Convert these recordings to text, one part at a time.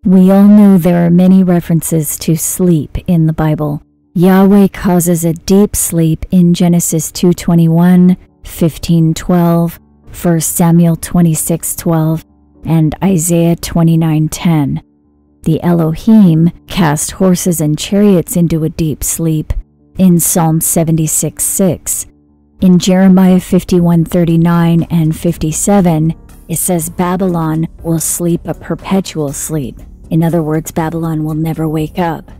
We all know there are many references to sleep in the Bible. Yahweh causes a deep sleep in Genesis 2:21, 15:12, 1 Samuel 26:12, and Isaiah 29:10. The Elohim cast horses and chariots into a deep sleep in Psalm 76:6. In Jeremiah 51:39 and 57, it says Babylon will sleep a perpetual sleep. In other words, Babylon will never wake up.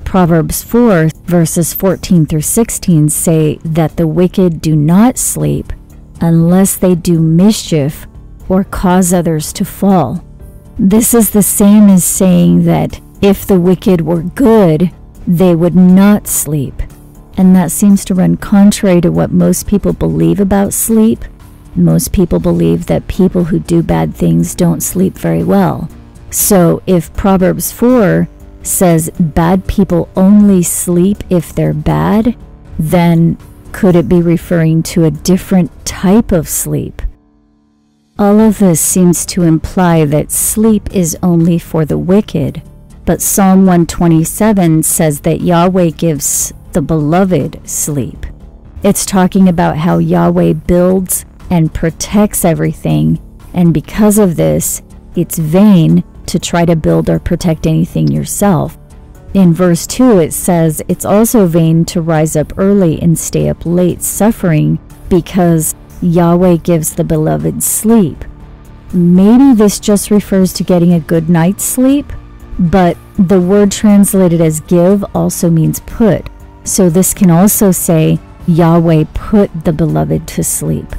Proverbs 4, verses 14 through 16 say that the wicked do not sleep unless they do mischief or cause others to fall. This is the same as saying that if the wicked were good, they would not sleep. And that seems to run contrary to what most people believe about sleep. Most people believe that people who do bad things don't sleep very well. So if Proverbs 4 says bad people only sleep if they're bad, then could it be referring to a different type of sleep? All of this seems to imply that sleep is only for the wicked, but Psalm 127 says that Yahweh gives the beloved sleep. It's talking about how Yahweh builds and protects everything, and because of this, it's vain to try to build or protect anything yourself. In verse 2, it says it's also vain to rise up early and stay up late suffering because Yahweh gives the beloved sleep. Maybe this just refers to getting a good night's sleep, but the word translated as give also means put. So this can also say Yahweh put the beloved to sleep.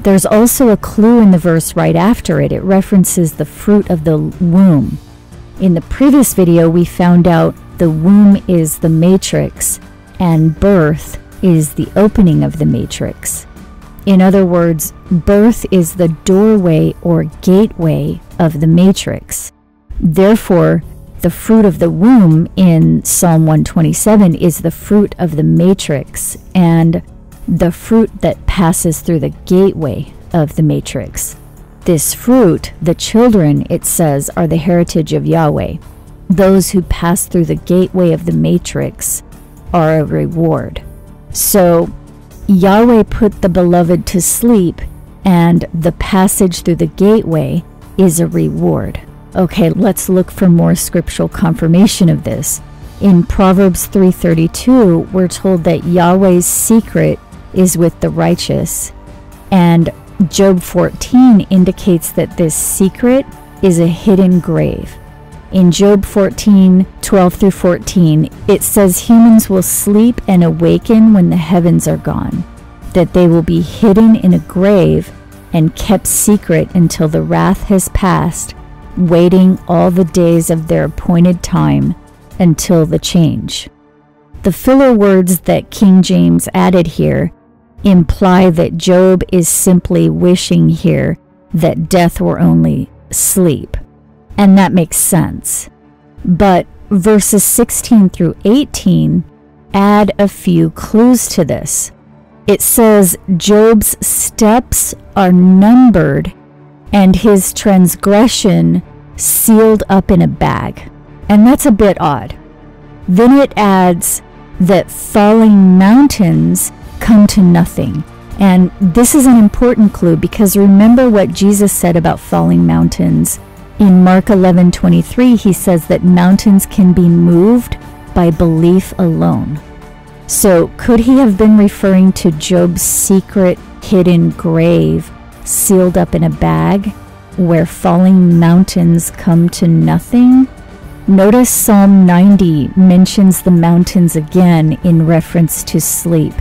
There's also a clue in the verse right after it. It references the fruit of the womb. In the previous video, we found out the womb is the matrix and birth is the opening of the matrix. In other words, birth is the doorway or gateway of the matrix. Therefore, the fruit of the womb in Psalm 127 is the fruit of the matrix and the fruit that passes through the gateway of the matrix. This fruit, the children, it says, are the heritage of Yahweh. Those who pass through the gateway of the matrix are a reward. So Yahweh put the beloved to sleep, and the passage through the gateway is a reward. Okay, let's look for more scriptural confirmation of this. In Proverbs 3:32, we're told that Yahweh's secret is with the righteous, and Job 14 indicates that this secret is a hidden grave. In Job 14:12 through 14, it says humans will sleep and awaken when the heavens are gone, that they will be hidden in a grave and kept secret until the wrath has passed, waiting all the days of their appointed time until the change. The filler words that King James added here imply that Job is simply wishing here that death were only sleep. And that makes sense. But verses 16 through 18 add a few clues to this. It says Job's steps are numbered and his transgression sealed up in a bag. And that's a bit odd. Then it adds that falling mountains come to nothing. And this is an important clue because remember what Jesus said about falling mountains. In Mark 11:23, he says that mountains can be moved by belief alone. So could he have been referring to Job's secret hidden grave sealed up in a bag where falling mountains come to nothing? Notice Psalm 90 mentions the mountains again in reference to sleep.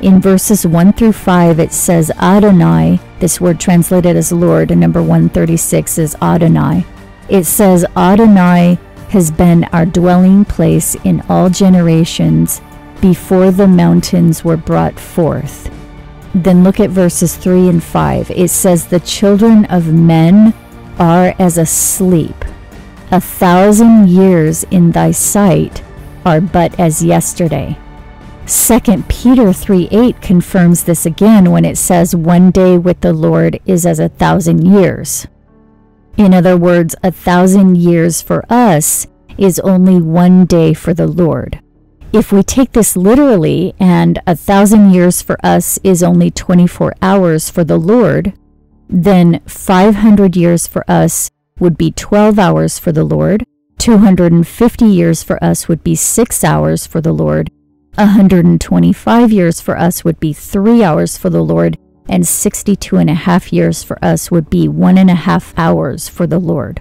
In verses 1 through 5, it says Adonai, this word translated as Lord, and number 136 is Adonai. It says Adonai has been our dwelling place in all generations before the mountains were brought forth. Then look at verses 3 and 5. It says the children of men are as asleep. 1,000 years in thy sight are but as yesterday. 2 Peter 3:8 confirms this again when it says 1 day with the Lord is as 1,000 years. In other words, 1,000 years for us is only 1 day for the Lord. If we take this literally, and 1,000 years for us is only 24 hours for the Lord, then 500 years for us would be 12 hours for the Lord, 250 years for us would be 6 hours for the Lord, 125 years for us would be 3 hours for the Lord, and 62.5 years for us would be 1.5 hours for the Lord.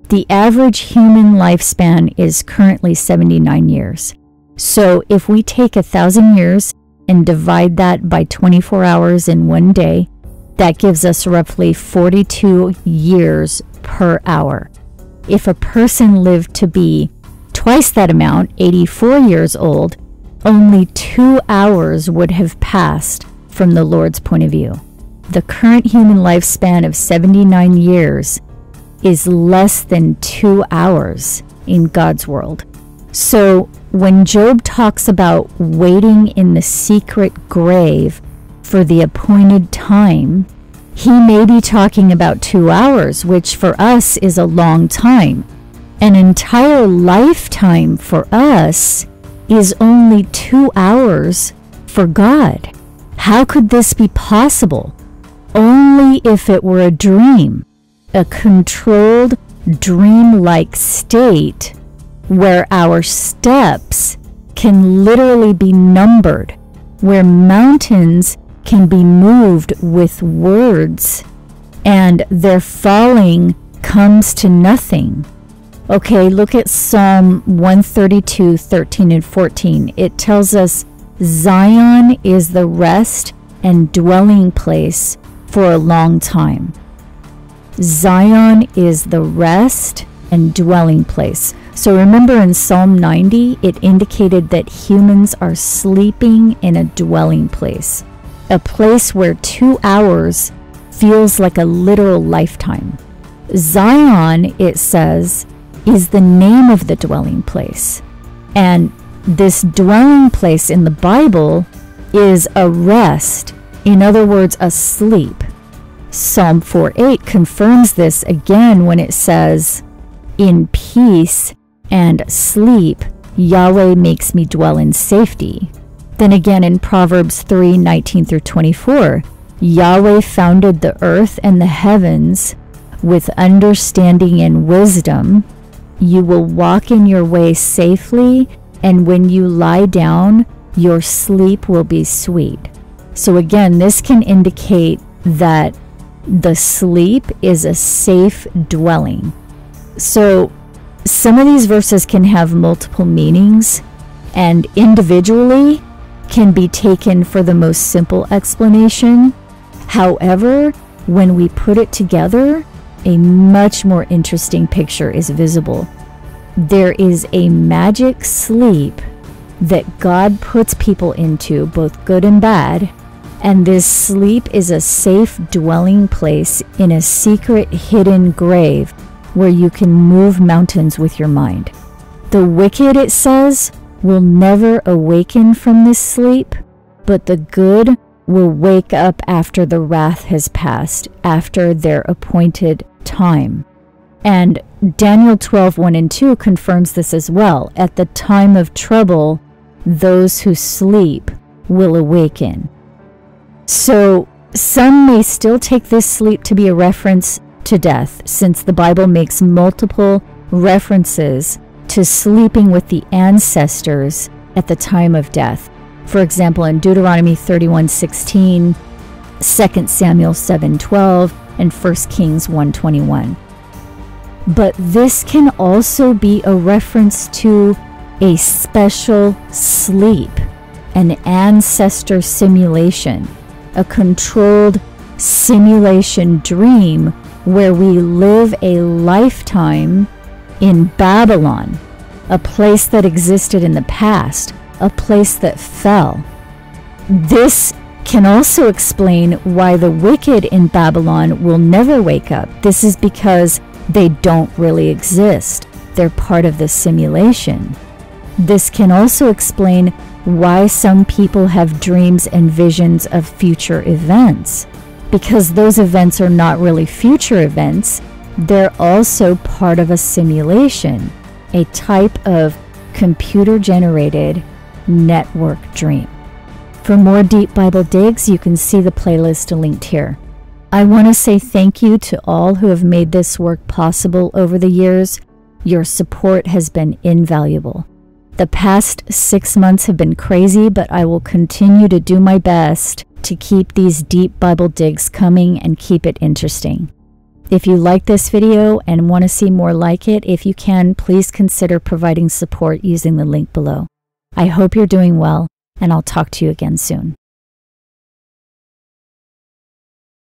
The average human lifespan is currently 79 years. So if we take 1,000 years and divide that by 24 hours in 1 day, that gives us roughly 42 years per hour. If a person lived to be twice that amount, 84 years old, only 2 hours would have passed from the Lord's point of view. The current human lifespan of 79 years is less than 2 hours in God's world. So when Job talks about waiting in the secret grave for the appointed time, he may be talking about 2 hours, which for us is a long time. An entire lifetime for us is only 2 hours for God. How could this be possible? Only if it were a dream, a controlled, dream-like state where our steps can literally be numbered, where mountains can be moved with words, and their falling comes to nothing. Okay, look at Psalm 132, 13 and 14. It tells us, Zion is the rest and dwelling place for a long time. Zion is the rest and dwelling place. So remember in Psalm 90, it indicated that humans are sleeping in a dwelling place, a place where 2 hours feels like a literal lifetime. Zion, it says, is the name of the dwelling place. And this dwelling place in the Bible is a rest, in other words, a sleep. Psalm 4:8 confirms this again when it says, in peace and sleep, Yahweh makes me dwell in safety. Then again in Proverbs 3:19 through 24, Yahweh founded the earth and the heavens with understanding and wisdom. You will walk in your way safely, and when you lie down, your sleep will be sweet. So again, this can indicate that the sleep is a safe dwelling. So some of these verses can have multiple meanings, and individually can be taken for the most simple explanation. However, when we put it together, a much more interesting picture is visible. There is a magic sleep that God puts people into, both good and bad, and this sleep is a safe dwelling place in a secret hidden grave where you can move mountains with your mind. The wicked, it says, will never awaken from this sleep, but the good will wake up after the wrath has passed, after their appointed time. And Daniel 12:1 and 2 confirms this as well. At the time of trouble, those who sleep will awaken. So some may still take this sleep to be a reference to death, since the Bible makes multiple references to sleeping with the ancestors at the time of death. For example, in Deuteronomy 31:16, 2 Samuel 7:12, and 1 Kings 1:21. But this can also be a reference to a special sleep, an ancestor simulation, a controlled simulation dream where we live a lifetime in Babylon, a place that existed in the past, a place that fell. This can also explain why the wicked in Babylon will never wake up. This is because they don't really exist. They're part of the simulation. This can also explain why some people have dreams and visions of future events, because those events are not really future events. They're also part of a simulation, a type of computer-generated network dream. For more Deep Bible Digs, you can see the playlist linked here. I want to say thank you to all who have made this work possible over the years. Your support has been invaluable. The past 6 months have been crazy, but I will continue to do my best to keep these Deep Bible Digs coming and keep it interesting. If you like this video and want to see more like it, if you can, please consider providing support using the link below. I hope you're doing well, and I'll talk to you again soon.